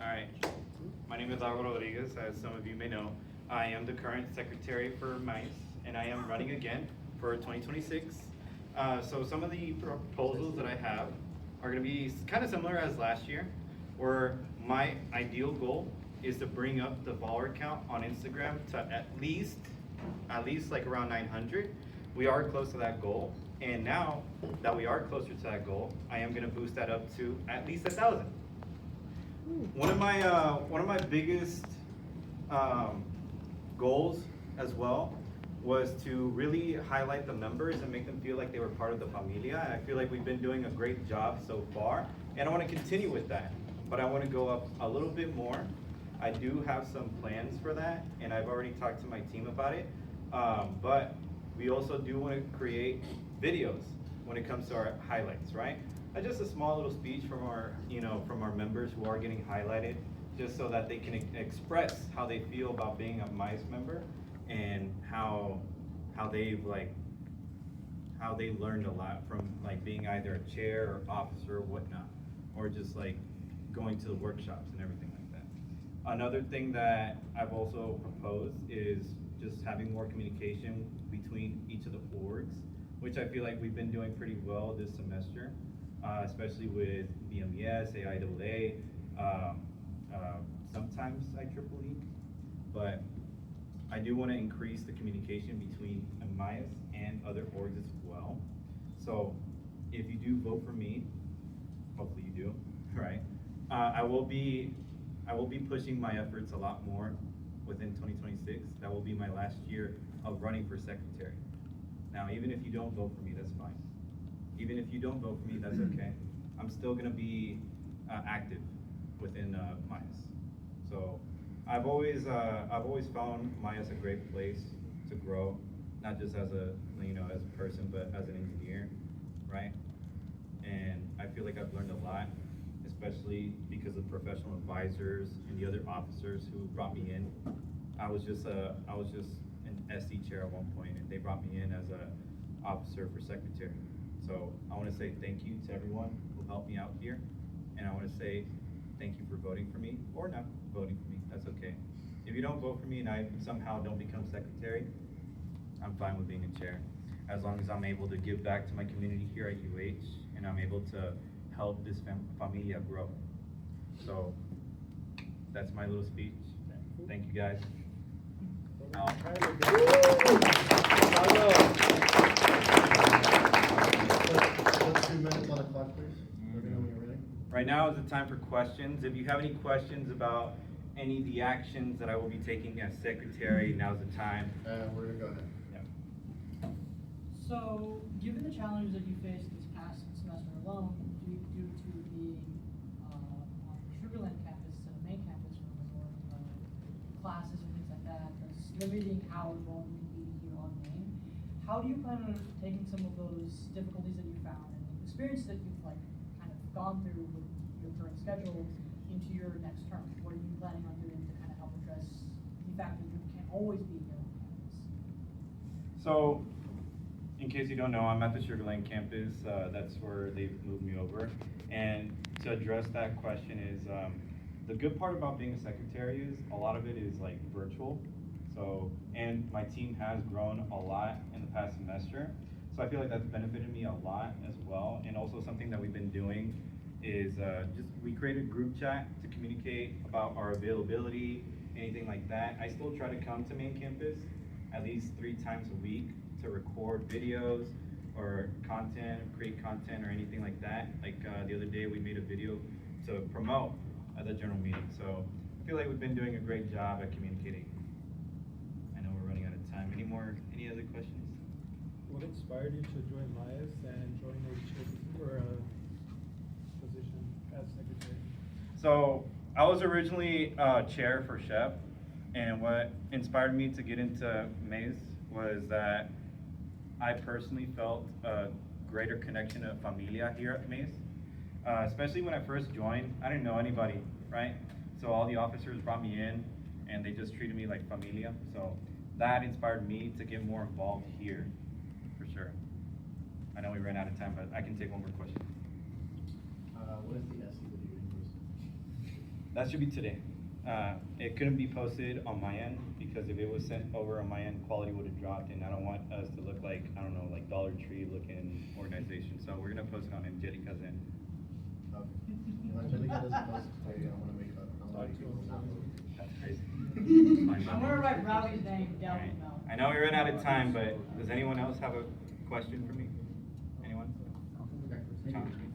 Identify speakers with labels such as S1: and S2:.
S1: All right. My name is Dago, as some of you may know. I am the current secretary for MAES, and I am running again for 2026. So some of the proposals that I have are going to be kind of similar as last year, where my ideal goal is to bring up the follower count on Instagram to at least like around 900. We are close to that goal, and now that we are closer to that goal, I am going to boost that up to at least 1,000. One of my biggest goals as well was to really highlight the members and make them feel like they were part of the familia. I feel like we've been doing a great job so far, and I want to continue with that. But I want to go up a little bit more. I do have some plans for that, and I've already talked to my team about it. But we also do want to create videos when it comes to our highlights, right? Just a small little speech from our members who are getting highlighted, just so that they can express how they feel about being a MAES member and how they've learned a lot from like being either a chair or officer or whatnot, or just like going to the workshops and everything like that. Another thing that I've also proposed is just having more communication between each of the orgs, which I feel like we've been doing pretty well this semester. Especially with the MES, AIAA, sometimes IEEE, but I do want to increase the communication between MAES and other orgs as well. So if you do vote for me, hopefully you do, right? I will be pushing my efforts a lot more within 2026. That will be my last year of running for secretary. Now, even if you don't vote for me, that's fine. Even if you don't vote for me, that's okay. I'm still gonna be active within MAES. So I've always found MAES a great place to grow, not just as a as a person, but as an engineer, right? And I feel like I've learned a lot, especially because of professional advisors and the other officers who brought me in. I was just an SD chair at one point, and they brought me in as a officer for secretary. So I want to say thank you to everyone who helped me out here, and I want to say thank you for voting for me, or not voting for me, that's okay. If you don't vote for me and I somehow don't become secretary, I'm fine with being a chair, as long as I'm able to give back to my community here at UH, and I'm able to help this familia grow. So that's my little speech. Thank you guys.
S2: Let's 2 minutes on the clock, please. Let me know when you're ready.
S1: Right now is the time for questions. If you have any questions about any of the actions that I will be taking as secretary, now's the time.
S2: We're gonna go ahead.
S1: Yeah.
S3: So, given the challenges that you faced this past semester alone, due to being on the Sugarland campus instead of main campus for more classes and things like that, that's limiting how involved you can be here on main. How do you plan on taking some of those difficulties that you found and the experience that you've kind of gone through with your current schedule into your next term? What are you planning on doing to kind of help address the fact that you can't always be here on campus?
S1: So, in case you don't know, I'm at the Sugar Land campus. That's where they've moved me over. And to address that question is, the good part about being a secretary is a lot of it is like virtual. So, and my team has grown a lot in the past semester. So I feel like that's benefited me a lot as well. And also something that we've been doing is we created a group chat to communicate about our availability, anything like that. I still try to come to main campus at least 3 times a week to record videos or create content or anything like that. Like the other day we made a video to promote at the general meeting. So I feel like we've been doing a great job at communicating. I know we're running out of time. Any other questions?
S4: What inspired you to join MAES and join a position as secretary?
S1: So I was originally chair for SHEP, and what inspired me to get into MAES was that I personally felt a greater connection of familia here at MAES. Especially when I first joined, I didn't know anybody, right? So all the officers brought me in, and they just treated me like familia. So that inspired me to get more involved here, for sure. I know we ran out of time, but I can take one more question.
S2: What is the SE that you're using?
S1: That should be today. It couldn't be posted on my end, because if it was sent over on my end, quality would have dropped, and I don't want us to look like, I don't know, like Dollar Tree looking organization, so we're gonna post it on Angelica's end.
S2: Okay. If Angelica doesn't post it today, I wanna make a lot of people not vote.
S1: That's crazy. Fine,
S3: I'm
S1: but-
S3: gonna write Rowdy's name down
S1: Alright.
S3: now.
S1: I know we ran out of time, but does anyone else have a question for me? Anyone?
S2: Okay.
S1: Challenge me.